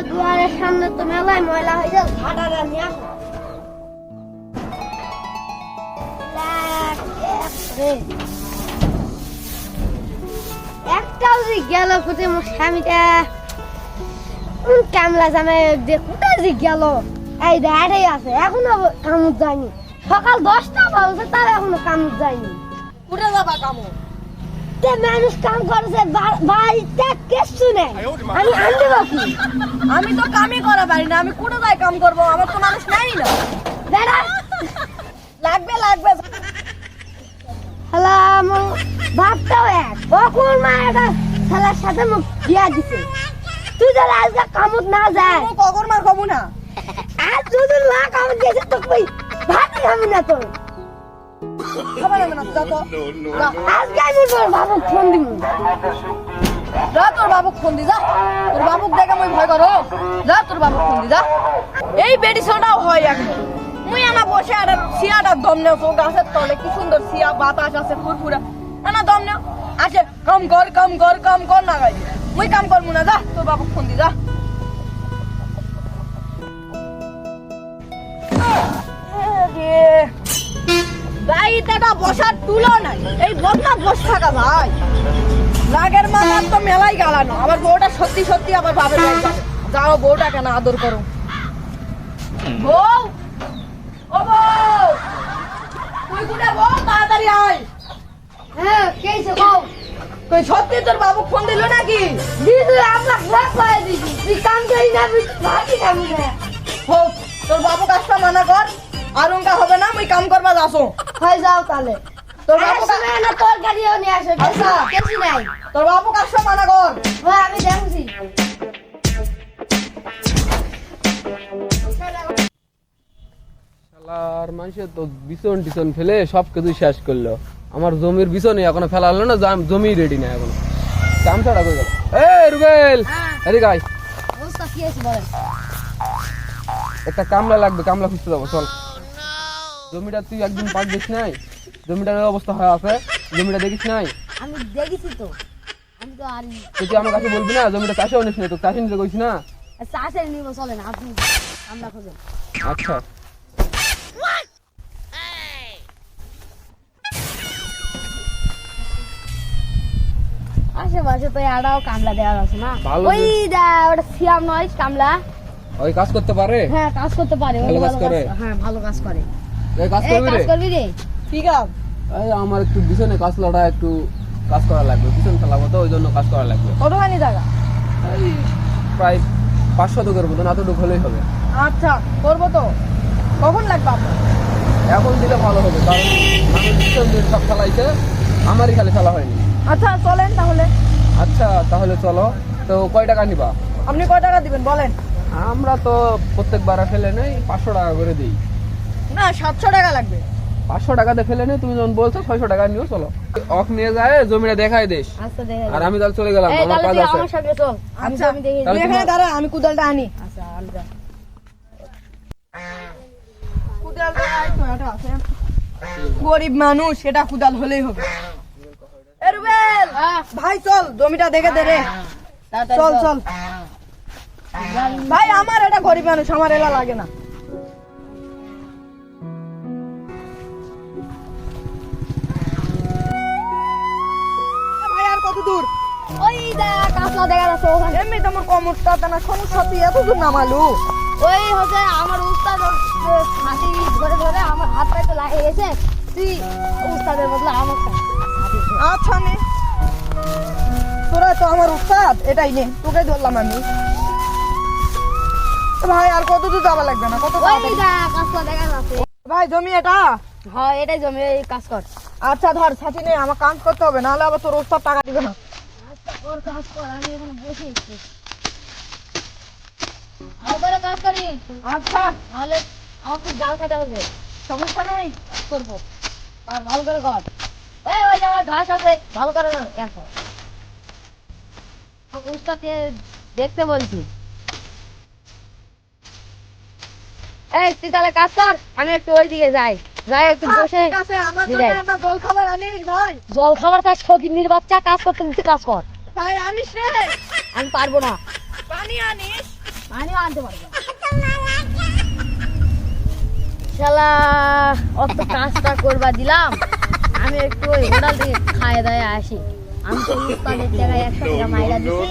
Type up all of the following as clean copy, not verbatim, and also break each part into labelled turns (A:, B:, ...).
A: দুয়ারের সামনে তো মেলায় ময়লা হয়ে যাও, ঝাঁটাটা নিয়ে আসো। একটাও যে গেল কোথায় মোর স্বামীটা কামলা জামে যে কোথায় যে গেল, এই দাঁড়াই আছে, এখনো কামড় যায়নি। সকাল 10টা বাজে তার এখনো কামড় যায়নি।
B: কোথায় যাবা কামো?
A: মানুষ কাম করেছে বাড়িতে কিছু নেই, আমি আনতে পারছি।
B: আমি তো কামই করা পারি না, আমি কোথায় যাই কাম করবো? আমার তো মানুষ নাই না।
A: দাঁড়া
B: লাগবে লাগবে।
A: শালা আমার বাপটাও এক, কখন মা এটা শালার সাথে মুখ দিয়া দিছে। তুই যদি আজকে কামত না যায়,
B: কখন মার খাবো না।
A: আজ যদি না কামত দিয়েছে তো কই ভাত খাবি না তোর।
B: খাবার হবে না, যা তো।
A: আজকে আমি তোর বাবু ফোন দিব।
B: যা তোর বাবুক ফোন দি, যা। তোর বাবুক দেখে মই ভয় করো। যা তোর বাবুক ফোন দি, যা। এই বেডিশনটাও হয় এখন। মুই আনা বসে আর সিয়াটার দম নেও, তো গাছের তলে কি সুন্দর সিয়া বাতাস আছে ফুরফুরা। আনা দম নেও, আসে কাম কর কাম কর কাম কর না গাই। মুই কাম করবো না, যা তোর বাবুক ফোন দি, যা। বাড়িটা বসার তুলো নাই, এই বদনা বস থাকা ভাই। রাগের মাথার তো মেলাই গালানো, আবার বউটা সত্যি সত্যি আবার ভাবে যাও বউটা কেন আদর করো। বউ, ও বউ, তুই কোনে বউ, তাড়াতাড়ি আয়।
A: হ্যাঁ কেইছে কও?
B: তুই সত্যি তোর বাবু ফোন দিল নাকি?
A: দিদি আমরা ভাত খাই দিছি, তুই কাম করি না, তুই ভাতই খাবি না।
B: হোক, তোর বাবু কাজটা মানা কর, আরঙ্কা হবে না, মুই কাম করবা যাসো।
A: হয়ে যাও তাহলে।
B: তোর
A: আর
B: বাবু
A: সময় না তোর গাড়িও নিয়ে আসে,
B: আচ্ছা।
A: কেছি নাই।
B: তোর বাবু কাজটা মানা কর।
A: হ্যাঁ আমি দেখছি।
C: শালার মানুষের তো বিছন টিছন ফেলে সব কিছু শেষ করলো। আমার জমির বিছনে এখনো ফেলা হলো না, জমি রেডি না এখনো। চামচাটা কই গেল? এই রুবেল, এদিকে আয়।
A: অবস্থা কি আছে বলেন?
C: একটা কামলা লাগবে, কামলা খুঁজতে যাবো, চল। জমিটা তুই একদিন পাক দিস নাই? জমিটার এই অবস্থা হয়ে আছে, জমিটা দেখিস নাই?
A: আমি দেখেছি তো, আমি তো আর
C: তুই আমার কাছে বলবি না জমিটা চাষে নিস না? তো চাষে নিতে কইস না?
A: চাষে নিব, চলেন আপনি আমরা খোঁজেন।
C: আচ্ছা
A: আশেপাশে তো আড়াও কামলা দেওয়া আছে না।
C: ভালো
A: ওই দা ওটা সিয়াম নয় কামলা।
C: ওই কাজ করতে পারে?
A: হ্যাঁ কাজ করতে পারে,
C: ভালো কাজ করে?
A: হ্যাঁ ভালো কাজ করে।
C: এই কাজ
A: এই
C: করবি
A: কাজ
C: রে?
A: করবি রে?
B: ঠিক আছে,
C: এই আমার একটু বিছনে কাঁচলাটা একটু কাজ করা লাগবে, বিছন ফেলাবো তো, ওই জন্য কাজ করা লাগবে।
B: কতখানি জায়গা?
C: এই প্রায় 500 মতন, এতটুকু হলেই হবে।
B: আচ্ছা করবো তো, কখন লাগবে আপনার?
C: এখন দিলে ভালো হবে, কারণ আমি বিছন দিয়ে সব ফেলাইছে, আমারই খালি ফেলা হয়নি।
B: আচ্ছা চলেন তাহলে।
C: আচ্ছা তাহলে চলো। তো কয় টাকা নিবা?
B: আপনি কয় টাকা দিবেন বলেন?
C: আমরা তো প্রত্যেকবার ফেলে নেই, 500 টাকা করে দিই।
B: না 700 টাকা লাগবে।
C: 500 টাকাতে ফেলে নেই, তুমি যখন বলছো 600 টাকা নিও, চলো। অফ নিয়ে যায় জমিটা দেখাই দিস।
A: আচ্ছা দেখে
C: আর আমি তাহলে চলে গেলাম,
A: এই
C: আমার
A: তাহলে
C: কাজ
A: তুই
C: আছে।
A: আমার সঙ্গে চল।
B: আচ্ছা
A: আমি দেখে
C: তাহলে
B: তুই এখানে দাঁড়া, আমি কুদালটা আনি।
A: আচ্ছা আমি যা।
B: কুদালটা এটা আছে। গরিব মানুষ, এটা কুদাল হলেই হবে। এ রুবেল, ভাই চল জমিটা দেখে দে রে।
A: তাড়াতাড়ি
B: চল চল ভাই, আমার এটা গরিব মানুষ, আমার এলা লাগে না। ভাই আর কত দূর?
A: ওই দা কাঁচলা দেখা যাচ্ছে ওখানে।
B: এমনি তো আমার কমরটা টানা সমস্যা, তুই এত দূর নামালু?
A: ওই হচ্ছে আমার উস্তাদ হাতি ধরে ধরে আমার হাত পায়ে তো লাগে গেছে, তুই উস্তাদের বদলে আমার
B: আচ্ছা নে, তোরা তো আমার উস্তাদ, এটাই নে, তোকে ধরলাম আমি। ভাই আর কত দূর যাওয়া লাগবে না, কত
A: ওই
B: তাড়াতাড়ি?
A: দা কাঁচলা দেখা যাচ্ছে।
B: ভাই জমি এটা?
A: হ্যাঁ এটাই জমি, এই কাজ কর।
B: আচ্ছা ধর ছাতি নে, আমার কাজ করতে হবে, নাহলে আবার তোর উস্তাদ টাকা দিবে না।
A: আচ্ছা ওর কাজ কর, আমি এখানে বসে আছি। ভালো করে কাজ করি,
B: আচ্ছা
A: নাহলে আমাকে জাল কাটা হবে।
B: সমস্যা নেই,
A: করবো আর ভালো করে কর। ওই যে আমার ঘাস আছে, ভালো করে দেখো। উস্তাদকে দেখতে বলছি। এই তুই তাহলে কাজ কর, আমি একটু ওইদিকে যাই, যাই একটু বসে
B: ঠিক আছে, আমার
A: দিলে।
B: জন্য একটা জল খাবার আনিস ভাই।
A: জল খাবার থাক, ফকিন্নির বাচ্চা, কাজ করতে দিতে কাজ কর।
B: ভাই আনিস রে,
A: আমি পারবো না।
B: পানি আনিস। পানিও আনতে পারবো না। শালা অত কাজটা করবা দিলাম, আমি একটু ওই হোটেল থেকে খাওয়া দাওয়া আসি। আমি তো উস্তাদের জায়গায় 100 টাকা মাইরা দিছি,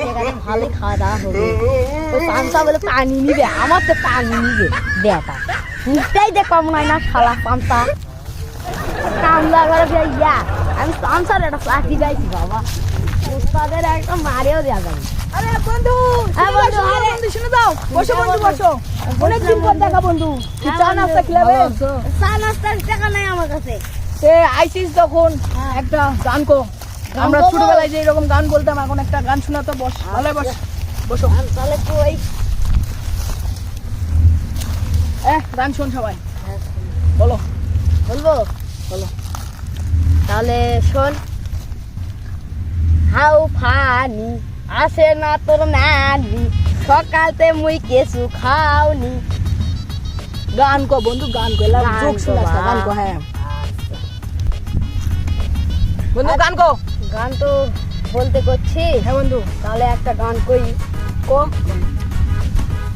B: সেখানে ভালোই খাওয়া দাওয়া হবে। ওই পান্তা বলে পানি নিবে, আমার তো পানি নিবে বেটা, নিতেই দে কম নয় না শালা পান্তা কামলা করে ইয়া। আমি পান্তার একটা চাকরি পাইছি বাবা, উস্তাদের একটা মারেও দেওয়া যাবে।
D: আরে বন্ধু,
B: হ্যাঁ বন্ধু, আরে
D: বন্ধু শুনে দাও, বসো বন্ধু বসো। অনেকদিন পর দেখা বন্ধু, কি চা নাস্তা খেলাবে?
A: চা নাস্তার টাকা নাই আমার কাছে।
D: সে আইসিস তখন একটা গান কো, আমরা
A: গান গাবো?
D: ছোটবেলায় যে এরকম গান বলতাম, এখন একটা গান শোনাতো। বস ভালো বস, বসো।
A: তাহলে কই
D: গান শোন সবাই, বলো।
B: বলবো? বলো তাহলে শোন। হাউ ফানি আসে না তোর নানি, সকালতে মুই কেসু খাওনি।
D: গান কো বন্ধু, গান কো, এলা
B: গান
D: জোক
B: কো
D: শোনাস না,
B: বা।
D: গান কো। হ্যাঁ বন্ধু, গান কো।
B: গান তো বলতে করছি,
D: হ্যাঁ বন্ধু,
B: তাহলে একটা গান কই। কম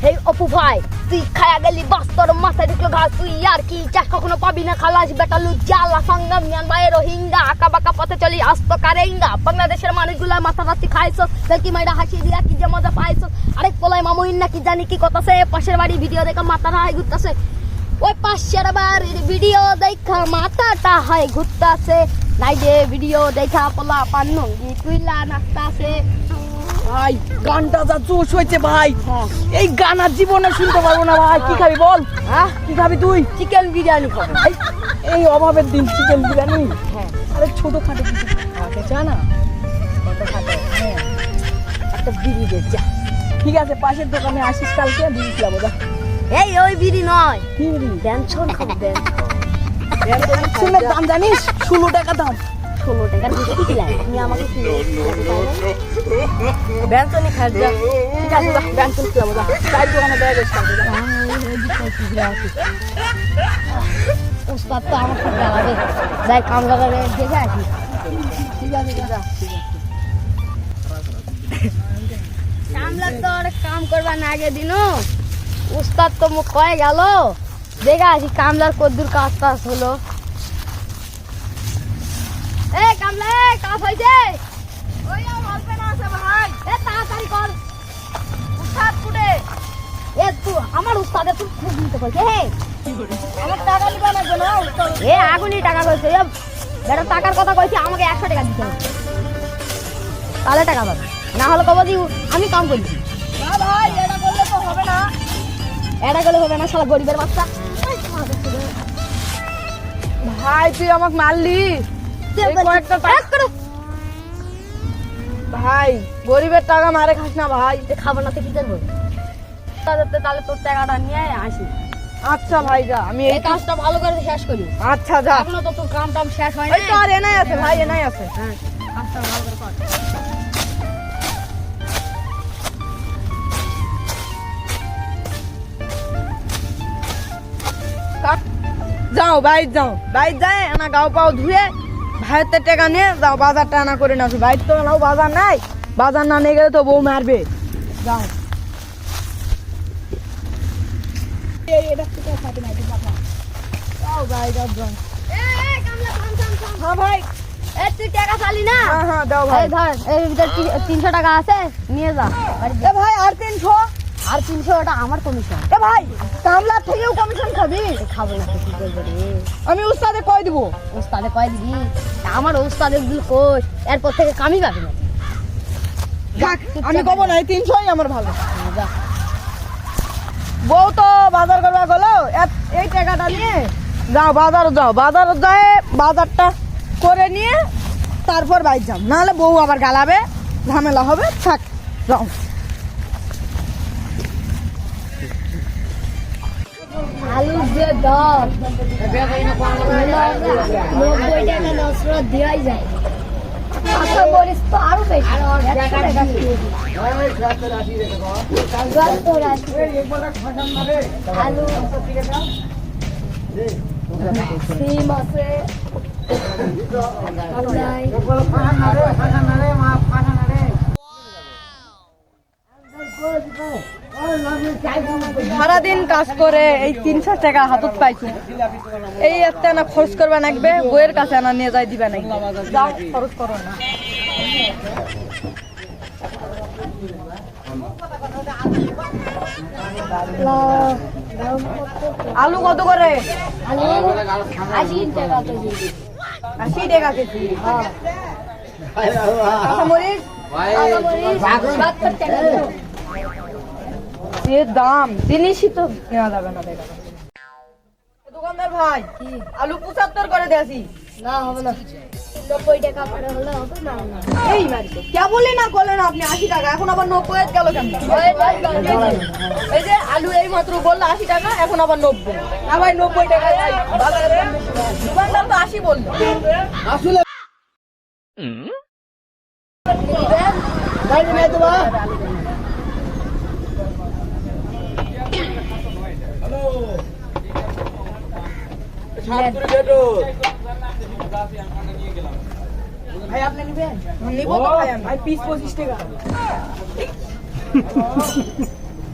B: হেই অপু ভাই, তুই খায়া গেলি বাস্তর মাথায় ঢুকলো ঘাস, তুই আর কি চাষ কখনো পাবি না খালাস বেটা লুজ্জালা সঙ্গম মিয়ান ভাই রোহিঙ্গা আঁকা বাঁকা পথে চলি আস্ত কারেঙ্গা। বাংলাদেশের মানুষগুলা মাথা রাত্রি খাইছো, দেখি মাইরা হাসি দিয়া কি যে মজা পাইছো। আরেক পোলাই মামুইন নাকি জানি কি কথাছে, পাশের বাড়ি ভিডিও দেখা মাথা রায় ঘুরতাছে। ওই পাশের বাড়ির ভিডিও দেখা মাথাটা হয় ঘুরতাছে, নাই যে ভিডিও দেখা পোলা পান্নঙ্গি তুইলা নাচতাছে।
D: ভাই গানটা যা জোশ হয়েছে ভাই,
B: হ্যাঁ
D: এই গান আর জীবনে শুনতে পারবো না ভাই। কি খাবি বল?
B: হ্যাঁ,
D: কি খাবি তুই?
B: চিকেন বিরিয়ানি খাবো।
D: এই অভাবের দিন চিকেন বিরিয়ানি?
B: হ্যাঁ
D: আরে ছোট খাটো কিছু খাওয়াতে চা না,
B: কত খাবো?
D: হ্যাঁ
B: একটা বিড়ি দে যা।
D: ঠিক আছে, পাশের দোকানে আসিস কালকে, বিড়ি খাবো। যা।
B: এই ওই বিড়ি নয়,
D: কি বিড়ি?
B: ব্যঞ্জন খাবো ব্যঞ্জন।
D: শুনে দাম জানিস? 16 টাকা দাম।
B: 16 টাকার বিড়ি কি লাগে? তুমি আমাকে কি ব্যঞ্জনই খাই যা।
D: ঠিক আছে, যা, ব্যাংকুল খাবো। যা, চায়ের দোকানে দেয় বেশ কালকে। যা।
B: উস্তাদ তো আমার খুব জ্বালাবে, যাই কামলা করে দেখে আসি।
D: ঠিক আছে, যা।
B: কামলা তো আর কাম করবা না আগে দিনু, উস্তাদ তো মুখ কয়ে গেল, দেখে আসি কামলার কদ্দুর কাজ টাজ হলো। এ কামলা, কাজ হয়েছে?
D: ওই অল্প না আছে ভাই।
B: এ তাড়াতাড়ি কর, উস্তাদ কুটে। এ তুই আমার উস্তাদে তুই খুব নিতে কইছে হে,
D: আমার টাকা নিবা না কেন?
B: এ আগুনি টাকা কইছে, এ বেটা টাকার কথা কইছি, আমাকে 100 টাকা দিতে হবে, তাহলে টাকা পাবে, না হলে কব দিও আমি কাম করছি।
D: না ভাই, এটা করলে তো হবে না।
B: এটা গেলে হবে না, শালা গরিবের বাচ্চা।
D: ভাই তুই আমাকে মারলি। এই কয়েকটা টাকা- ভাই গরিবের টাকা মারে খাস না ভাই।
B: খাবার না তো কি করবো? তাহলে তোর টাকাটা নিয়ে আসি।
D: আচ্ছা ভাই, যা, আমি
B: এই কাজটা ভালো করে শেষ করি,
D: আচ্ছা যা।
B: এখনো তো তোর কাম টাম শেষ হয়
D: ওই তো
B: না।
D: আর এনাই আছে ভাই, এনাই আছে।
B: হ্যাঁ, কাজটা ভালো করে কর।
D: যাও বাইর যাও, বাইর যায় না গাও পাও ধুয়ে ভাইয়ের টাকা নিয়ে যাও, বাজারটা আনা করে নাও। বাইর তো নাও, বাজার নাই, বাজার না নিয়ে গেলে তো বউ মারবে। যাও। যাও ভাই, যাও যাও। হ্যাঁ ভাই,
B: এ তুই টাকা চালি না?
D: হ্যাঁ হ্যাঁ দাও ভাই।
B: এই ধর, এর ভিতর 300 টাকা আছে, নিয়ে যা।
D: এ ভাই আর 300।
B: আর 300 ওটা আমার কমিশন।
D: এ ভাই কামলা থেকেও কমিশন খাবি?
B: খাবো না তো কি করবো রে?
D: আমি উস্তাদে কই দিব।
B: ওস্তাদে কয় দিবি? আমার ওস্তাদে দিল কোষ, এরপর থেকে কামই পাবি না।
D: থাক, আমি কব না, এই 300ই আমার ভালো।
B: যা।
D: বউ তো বাজার করবা গেলো, এই টাকাটা নিয়ে যাও বাজার, যাও বাজার যায়, বাজারটা করে নিয়ে তারপর বাইর যাও, নাহলে বউ আবার গালাবে, ঝামেলা হবে। থাক, যাও।
B: আলু দিয়ে 10, 90 টাকা নসরত দেওয়াই যায়। আচ্ছা বলিস তো আরো বেশি, 100 টাকা দিয়ে দিই। আলু, সিম আছে, কলাই। সারাদিন কাজ করে এই 300 টাকা হাতত পাইছো, এই একটা না খরচ করবা লাগবে, বইয়ের কাছে আনা নিয়ে যাই দিবা নাকি, যাও খরচ করো না। আলু কত করে?
A: 80 টাকা কেজি।
B: 80 টাকা কেজি। কাঁচামরিচ এ দাম, জিনিসই তো নেওয়া যাবে না। দেখা দোকানদার ভাই, আলু 75 করে দিয়েছি।
A: না হবে না, 90 টাকা করে হলে হবে না।
B: এই মারিতে কেবলই না করলেন আপনি 80 টাকা, এখন আবার 90 গেল কেন? এই যে আলু এই মাত্র বললো 80 টাকা, এখন আবার 90। না ভাই 90 টাকা চাই, বাজারের দাম বেশি। দোকানদার তো 80 বললো।
C: আসলে
D: ভাই আপনি নেবেন?
B: নিব তো ভাই আমি।
D: ভাই পিস 25 টাকা।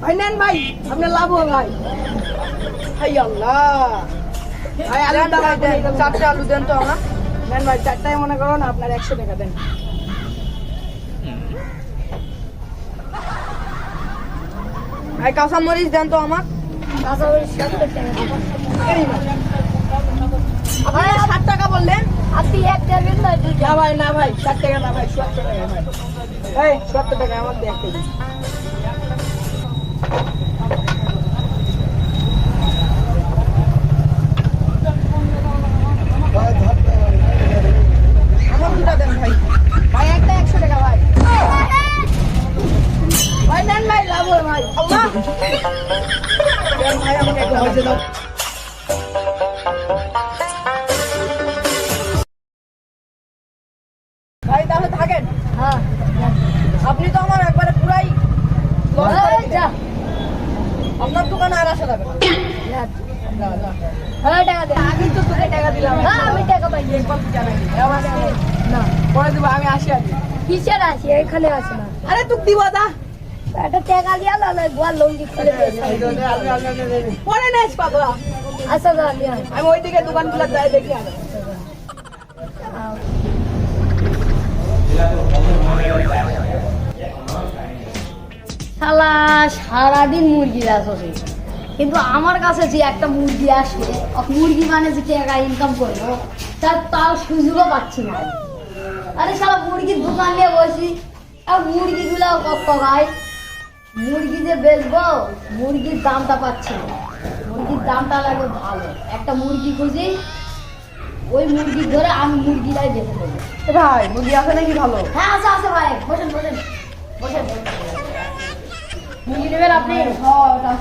D: ভাই নেন ভাই, আপনার লাভ হবে ভাই।
B: হাই আল্লাহ,
D: ভাই আলু
B: দেন ভাই, দেন 4টে আলু দেন তো আমার।
D: নেন ভাই, 4টায় মনে করো না আপনার 100 টাকা দেন।
B: ভাই কাঁচামরিচ দেন তো আমার।
A: কাঁচামরিচ 70 টাকা।
B: এই ভাই, আপনি 60 টাকা বললেন।
A: আপনি এক দেবেন না,
D: না ভাই না ভাই, 60 টাকা না ভাই, 70 টাকা ভাই। এই 70 টাকা আমার দিয়ে 1 কেজি।
B: আমার দুটা দেন ভাই।
D: ভাই একটা 100 টাকা ভাই। ভাই নেন ভাই, লাভ হবে ভাই।
B: আল্লাহ,
D: দেন ভাই, আমাকে একটু হয়েছে দাও।
B: ভাই তাহলে থাকেন।
A: হ্যাঁ
B: আপনি তো আমার একবারে পুরাই লস করে
A: এই যা।
B: দিলেন। আপনার দোকানে আর আসা যাবে না।
A: হ্যাঁ টাকা দে।
D: আমি তো তোকে টাকা দিলাম।
A: না আমি টাকা পাই
D: এই কত জানাই
A: না।
D: পরে দেবো, আমি আসি আগে।
A: কিসের আছে, এখানে আছে না।
D: আরে তুই দিব দা,
A: একটা টাকা দিয়া লালে গোয়াল লঙ্গি খুলে দিয়েছে।
D: পরে নেস পাবো।
A: আচ্ছা যা দিয়া।
D: আমি ওইদিকে দোকান খুলে যাই দেখি আগে।
A: শালা সারাদিন মুরগি আসে, কিন্তু আমার কাছে যে একটা মুরগি আসে, মুরগি মানে যে টাকা ইনকাম করবো তার সুযোগও পাচ্ছি না। আরে শালা মুরগির দোকান নিয়ে বসি, আর মুরগিগুলো কত ভাই, মুরগি যে বেচবো মুরগির দামটা পাচ্ছি না। মুরগির দামটা লাগবে ভালো, একটা মুরগি খুঁজি, ওই মুরগি ধরে আমি মুরগিটাই বেঁচে দেবো।
B: এ ভাই, মুরগি আছে নাকি ভালো?
A: হ্যাঁ আছে আছে ভাই, বসেন বসেন বসেন। মুরগি নেবেন আপনি?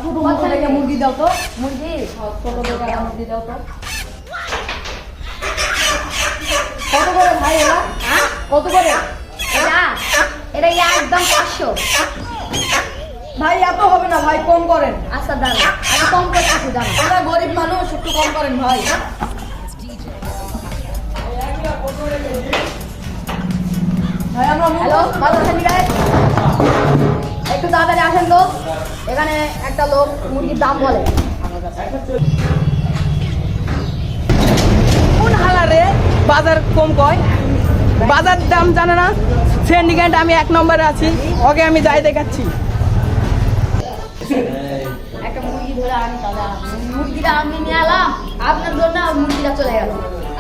B: ছোট মতো দেখে মুরগি দাও তো।
A: মুরগি
B: ছোট দেখে মুরগি দাও তো।
A: কত করে ভাই এরা? হ্যাঁ কত করে? এটা একদম 500।
B: ভাই এত হবে না ভাই, কম করেন।
A: আচ্ছা দাঁড়া, আমি কম করতেছি দাঁড়া।
B: আমরা গরিব মানুষ, একটু কম করেন ভাই। ভাই আমরা
A: হ্যালো বাজার থেকে গায়ে একটু তাড়াতাড়ি আসেন তো, এখানে একটা লোক মুরগির দাম বলে।
D: কোন হালারে বাজার কম কয়? বাজার দাম জানে না? সিন্ডিকেট আমি 1 নম্বরে আছি, ওকে আমি যাই দেখাচ্ছি।
A: একটা মুরগি ধরে আনি, দাদা মুরগিটা আমি নিয়ে এলাম আপনার জন্য, আর মুরগিটা চলে গেল।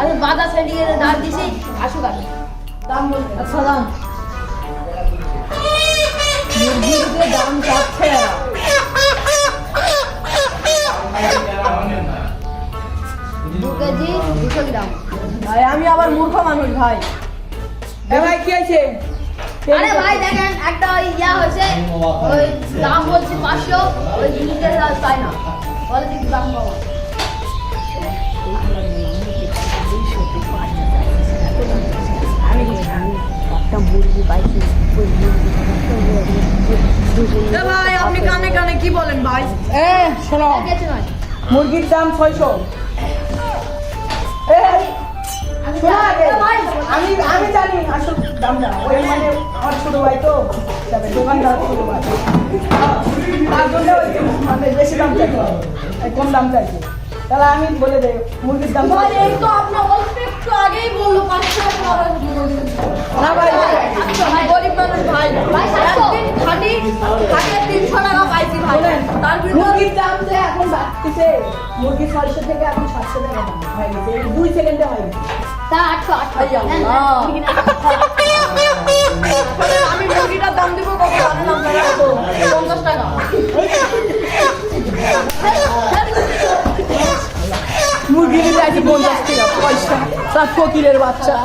A: আমি বাজার সিন্ডিকেটে দাম দিছি, আসুক আসুক দাম বলতে।
B: আচ্ছা দাম। মুরগির যে দাম চাচ্ছে এরা।
A: 2 কেজি 200 গ্রাম।
B: ভাই আমি আবার মূর্খ মানুষ ভাই।
D: এ ভাই কি আছে?
A: আরে ভাই দেখেন একটা ওই ইয়া হয়েছে, ওই দাম বলছি 500, ওই জিনিসের চাই না, বলে দিক দাম বাবা। একটা মুরগি পাইছি, ওই
B: এ ভাই আপনি কানে কানে কি বলেন ভাই?
D: এ শোনো,
A: মুরগি নয়।
D: মুরগির দাম 600। এ শোনো আগে, আমি জানি আসল দামটা। ওই মানে আমার ছোট ভাই তো, তবে দোকানদার ছোট ভাই, তার জন্য বেশি দাম চাইছে, এই কম দাম চাইছে। তাহলে আমি বলে দেই মুরগির দাম
B: ভাই এই তো আপনি অল্প একটু আগেই বললো 500 টাকা।
D: না ভাই,
B: ভাই গরিব মানুষ ভাই,
A: ভাই, 700
B: একদিন খাটি খাটে 300 টাকা পাইছি ভাই।
D: শোনেন,
B: তার ভিতর
D: মুরগির দাম যে এখন বাড়তেছে, মুরগি 600 থেকে এখন 700 টাকা দাম হয়ে গেছে, এই 2 সেকেন্ডে হয়ে গেছে।
A: তা 800
B: ভাই আল্লাহ। আমি মুরগিটার দাম দিব কত জানেন আপনারা? কত? 50 টাকা।
D: মুরগি নিতে আছে 50 টাকা পয়সা, সব ফকিরের বাচ্চা।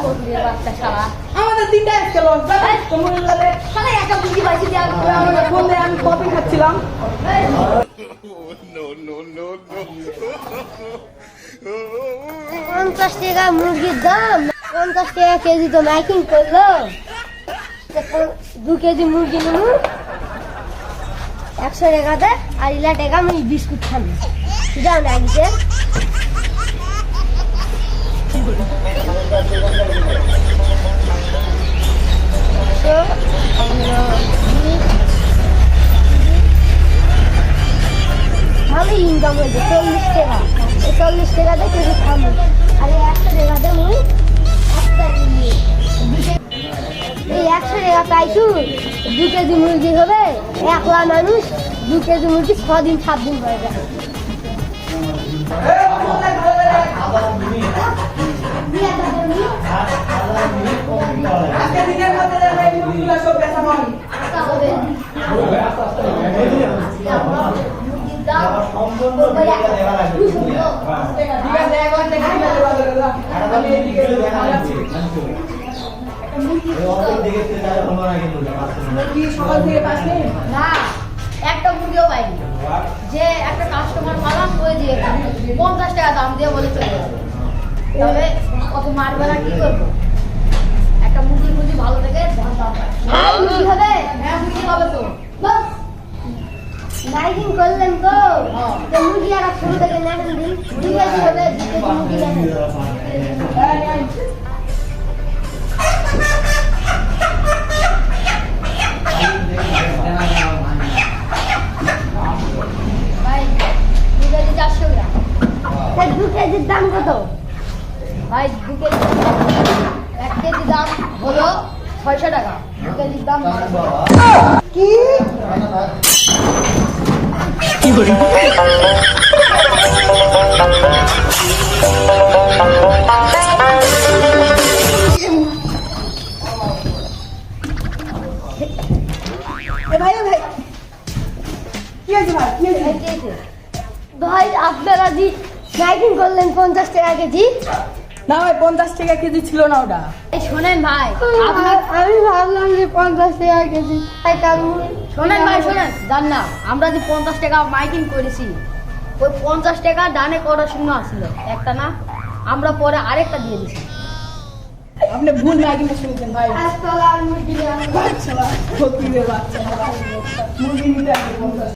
A: বাচ্চা শালা
D: আমাদের তিনটা আজকে লস, তোমার লাগে
A: শালা একটা মুরগি পাইছি দিয়ে
D: আমাদের ফোন দিয়ে আমি কফি খাচ্ছিলাম।
A: পঞ্চাশ টাকা মুরগির দাম, 50 টাকা কেজি তো মাইকিং করলো। 2 কেজি মুরগি নেব 100 টাকাতে, আর ইলা টাকা আমি বিস্কুট খাবো। যাও না আগে ভালো ইনকাম হয়েছে 40 টাকা। এই 40 টাকাতে কেজি খাবো, আর এই 100 টাকাতে মুই এই 100 টাকা পাইছু। 2 কেজি মুরগি হবে, 1 লাখ মানুষ 2 কেজি মুরগি 6 দিন 7 দিন হয়ে যায়।
D: আজকে দিনের মধ্যে এই মুরগিগুলো সব বেচা হয়।
A: মুরগির দাম
D: ঠিক আছে, 1 লাখ টাকা দিলে দেওয়া যাবে না। আমি এদিকে যাচ্ছি। মুরগি সকাল থেকে পাসনি?
A: না, একটা মুরগিও পাইনি। যে একটা কাস্টমার পালাম ওই দিয়ে 50 টাকা দাম দিয়ে বলে চলে গেছে। তবে কত মারবে না, কি করবো? একটা মুরগি মুরগি ভালো থেকে দাম পায়। মুরগি হবে? হ্যাঁ মুরগি হবে তো। লাইটিং করলেন তো মুরগি আর শুরু থেকে নেবেন দিন 2 কেজি হবে, 2 কেজি মুরগি নেবেন। ভাই 2 কেজি 400 গ্রাম। 2 কেজির দাম কত? ভাই 2 কেজি 1 কেজি দাম হলো 600 টাকা। 2 কেজির দাম কি?
D: এ ভাই, ভাই কি হয়েছে ভাই, কি হয়েছে?
A: ভাই আপনারা জি লাইটিং করলেন 50 টাকা কেজি।
D: না ভাই, 50 টাকা কেজি ছিল না ওটা।
A: এই শোনেন ভাই, আমি ভাবলাম যে 50 টাকা কেজি। শোনেন ভাই, শোনেন, জান না আমরা যে 50 টাকা মাইকিং করেছি, ওই 50 টাকা ডানে করার শূন্য আসছিল একটা, না আমরা পরে আরেকটা দিয়ে দিছি।
D: আপনি ভুল মাইকিং শুনেছেন ভাই। বাচ্চা, ফকিরের বাচ্চা, মুরগি নিতে আসবে 50